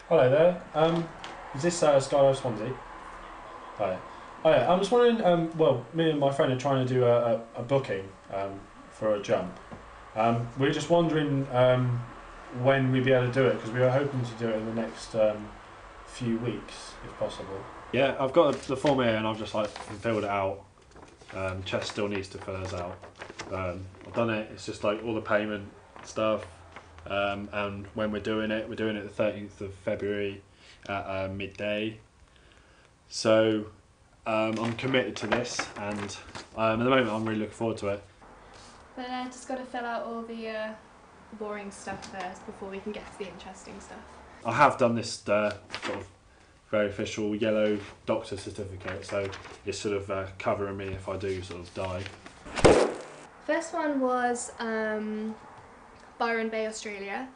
Hello there. Is this Skydive Swansea? Hi. Oh yeah, I'm just wondering. Well, me and my friend are trying to do a booking for a jump. We were just wondering when we'd be able to do it because we were hoping to do it in the next few weeks, if possible. Yeah, I've got the form here and I've just filled it out. Chest still needs to fill us out. I've done it. It's just all the payment stuff. And when we're doing it the 13th of February at midday. So I'm committed to this, and at the moment I'm really looking forward to it. But I just got to fill out all the boring stuff first before we can get to the interesting stuff. I have done this sort of very official yellow doctor certificate, so it's sort of covering me if I do sort of die. First one was Byron Bay, Australia,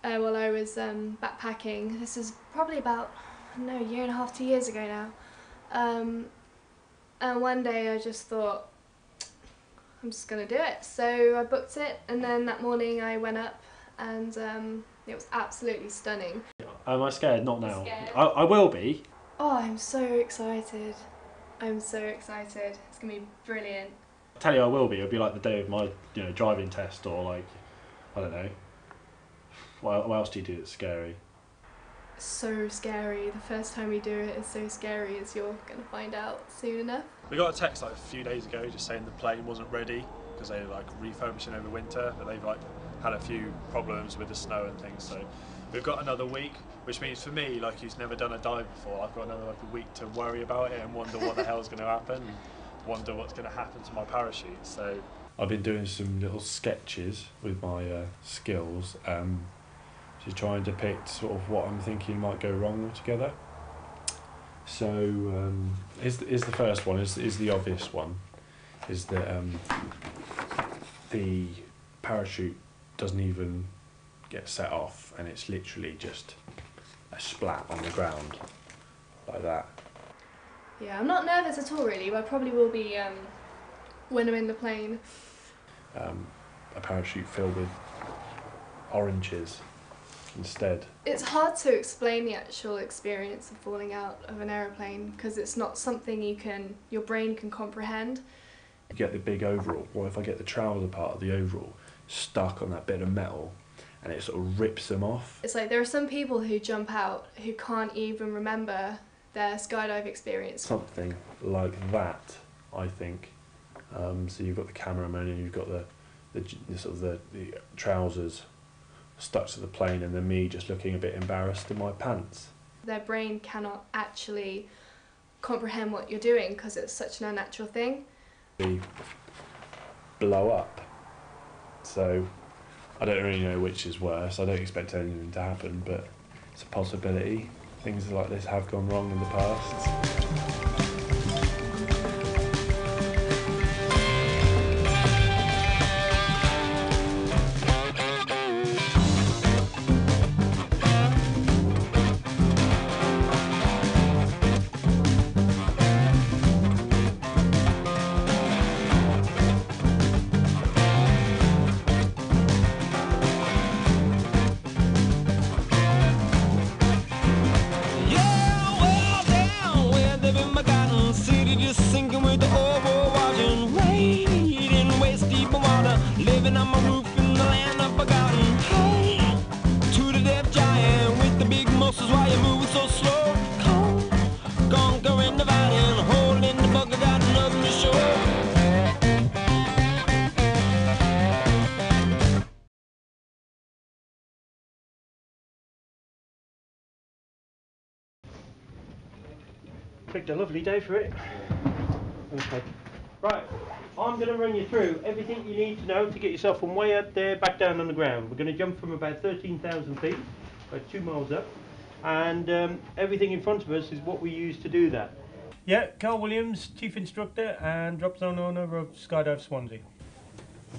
while I was backpacking. This is probably about, I don't know, a year and a half, 2 years ago now. And one day I just thought, I'm just going to do it. So I booked it, and then that morning I went up, and it was absolutely stunning. Am I scared? Not now. Scared. I will be. Oh, I'm so excited. I'm so excited. It's going to be brilliant. I tell you, I will be. It'll be like the day of my driving test, or I don't know. What else do you do that's scary? So scary. The first time we do it is so scary, as you're going to find out soon enough. We got a text a few days ago just saying the plane wasn't ready because they were refurbishing over winter, but they've had a few problems with the snow and things. So we've got another week, which means for me, who's never done a dive before, I've got another week to worry about it and wonder what the hell's going to happen, and wonder what's going to happen to my parachute. So I've been doing some little sketches with my skills to try and depict sort of what I'm thinking might go wrong altogether. So is the first one, is the obvious one, is that the parachute doesn't even get set off, and it's literally just a splat on the ground like that. Yeah, I'm not nervous at all really, but I probably will be when I'm in the plane. A parachute filled with oranges instead. It's hard to explain the actual experience of falling out of an aeroplane because it's not something your brain can comprehend. You get the big overall. What if I get the trouser part of the overall stuck on that bit of metal and it sort of rips them off? It's there are some people who jump out who can't even remember their skydive experience. Something like that, I think. So you've got the cameraman and you've got the trousers stuck to the plane, and then me just looking a bit embarrassed in my pants. Their brain cannot actually comprehend what you're doing because it's such an unnatural thing. They blow up. So I don't really know which is worse. I don't expect anything to happen, but it's a possibility. Things like this have gone wrong in the past. Living on my roof in the land of forgotten. Hey, to the deaf giant with the big muscles, why you moving so slow? Cold, conquering the valley, holding the book, I got nothing to show. Picked a lovely day for it. Okay. Right, I'm going to run you through everything you need to know to get yourself from way up there back down on the ground. We're going to jump from about 13,000 feet, about 2 miles up, and everything in front of us is what we use to do that. Yeah, Carl Williams, Chief Instructor and Drop Zone Owner of Skydive Swansea.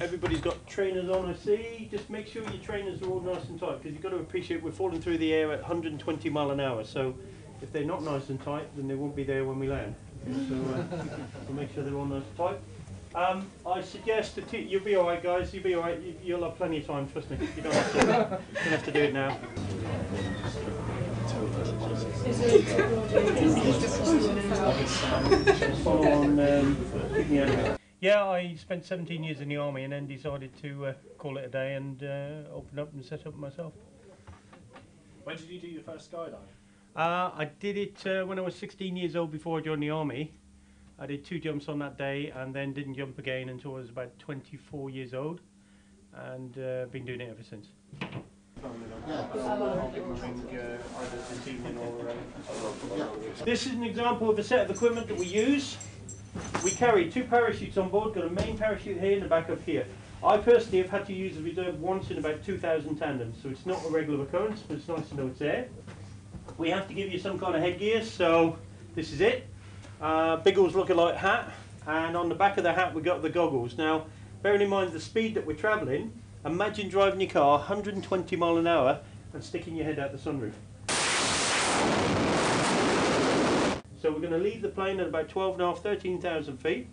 Everybody's got trainers on, I see. Just make sure your trainers are all nice and tight, because you've got to appreciate we're falling through the air at 120 mile an hour, so if they're not nice and tight, then they won't be there when we land. So make sure they're all nice and tight. I suggest that you'll be alright, guys. You'll be alright. You'll have plenty of time, trust me. You don't have to do it now. Yeah, I spent 17 years in the army and then decided to call it a day and open up and set up myself. When did you do your first skydive? I did it when I was 16 years old before I joined the army. I did 2 jumps on that day and then didn't jump again until I was about 24 years old, and been doing it ever since. This is an example of a set of equipment that we use. We carry 2 parachutes on board, got a main parachute here and a backup here. I personally have had to use a reserve once in about 2,000 tandems, so it's not a regular occurrence, but it's nice to know it's there. We have to give you some kind of headgear, so this is it. Biggles look-alike hat, and on the back of the hat we got the goggles. Now, bearing in mind the speed that we're travelling, imagine driving your car 120 mile an hour and sticking your head out the sunroof. So we're going to leave the plane at about 12.5, 13,000 feet.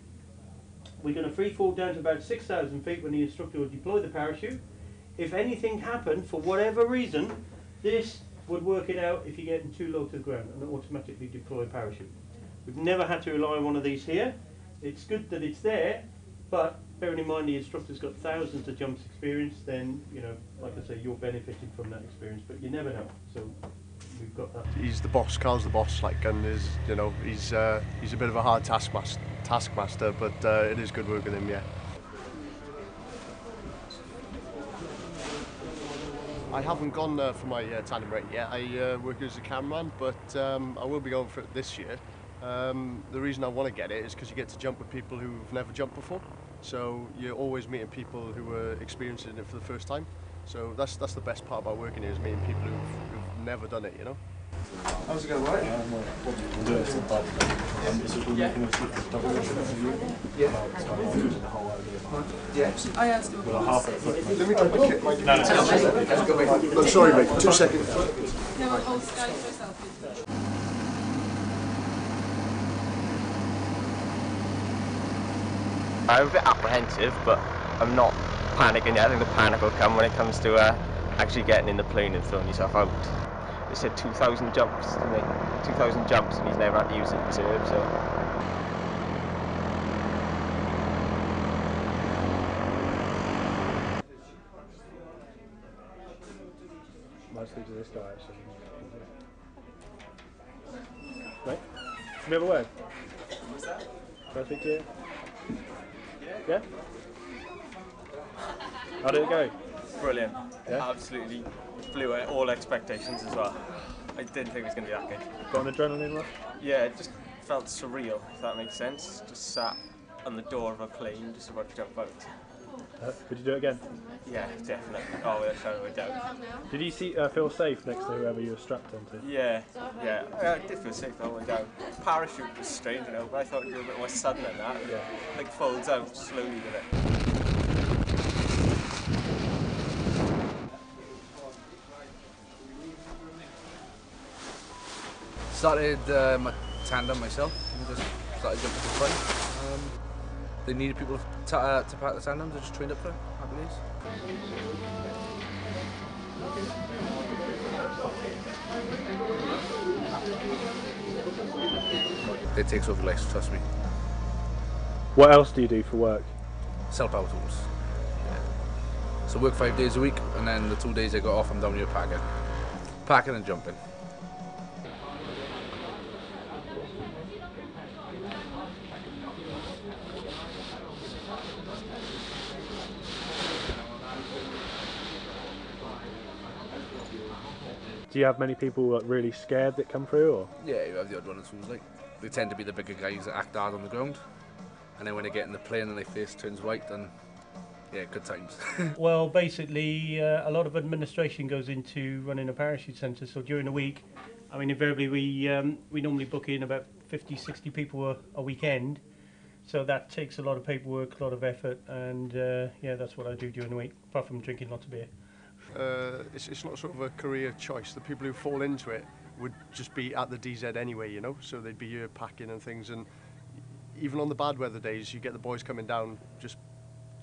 We're going to free fall down to about 6,000 feet when the instructor will deploy the parachute. If anything happened, for whatever reason, this would work it out if you're getting too low to the ground and automatically deploy a parachute. We've never had to rely on one of these here. It's good that it's there, but bearing in mind the instructor's got thousands of jumps experience, then, you know, like I say, you're benefiting from that experience, but you never know. So we've got that. He's the boss, Carl's the boss, like, and is, you know, he's a bit of a hard taskmaster, but it is good work with him, yeah. I haven't gone for my tandem rate yet. I work as a cameraman, but I will be going for it this year. The reason I want to get it is because you get to jump with people who've never jumped before. So you're always meeting people who are experiencing it for the first time. So that's the best part about working here, is meeting people who've never done it, you know. How's it going, right? Yeah. I asked you. Let me drop my kit. No, sorry mate, 2 seconds. No, I'll Skype yourself. I'm a bit apprehensive, but I'm not panicking yet. I think the panic will come when it comes to actually getting in the plane and throwing yourself out. They said 2,000 jumps, didn't they? 2,000 jumps, and he's never had to use the reserve, so. Might speak to this guy actually. Right? Can we have a word? What's that? Can I speak to you? Yeah? How did it go? Brilliant. Yeah? Absolutely blew out all expectations as well. I didn't think it was going to be that good. Got an adrenaline rush? Yeah, it just felt surreal, if that makes sense. Just sat on the door of a plane, just about to jump out. Would you do it again? Yeah, definitely. Oh, without a shadow of a doubt. Did you feel safe next to whoever you were strapped onto? Yeah. I did feel safe all the way down. Parachute was strange, you know, but I thought it would be a bit more sudden than that. Yeah. Like folds out slowly with it. Started my tandem myself, and just started jumping for fun. They needed people to pack the tandems, I just trained up for it, happy days. It takes over life, trust me. What else do you do for work? Sell power tools. Yeah. So work 5 days a week, and then the 2 days I got off, I'm down here packing. Packing and jumping. Do you have many people like really scared that come through, or? Yeah, you have the odd one or two, like. They tend to be the bigger guys that act hard on the ground, and then when they get in the plane and their face turns white, then yeah, good times. Well, basically, a lot of administration goes into running a parachute centre. So during the week, I mean, invariably we normally book in about 50, 60 people a weekend. So that takes a lot of paperwork, a lot of effort, and yeah, that's what I do during the week, apart from drinking lots of beer. It's not sort of a career choice. The people who fall into it would just be at the DZ anyway, you know, so they'd be here packing and things, and even on the bad weather days you get the boys coming down just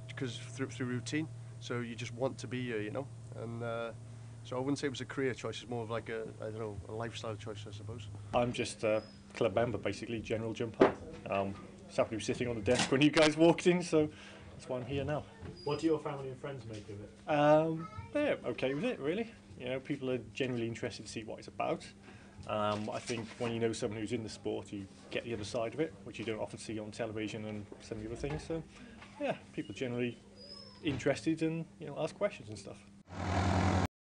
because through routine, so you just want to be here, you know, and So I wouldn't say it was a career choice, it's more of like a, I don't know, a lifestyle choice, I suppose. I'm just a club member, basically, general jumper. Just happened to be sitting on the desk when you guys walked in, so that's why I'm here now. What do your family and friends make of it? They're okay with it, really. You know, people are generally interested to see what it's about. I think when you know someone who's in the sport, you get the other side of it, which you don't often see on television and some of the other things. So, yeah, people are generally interested and, you know, ask questions and stuff.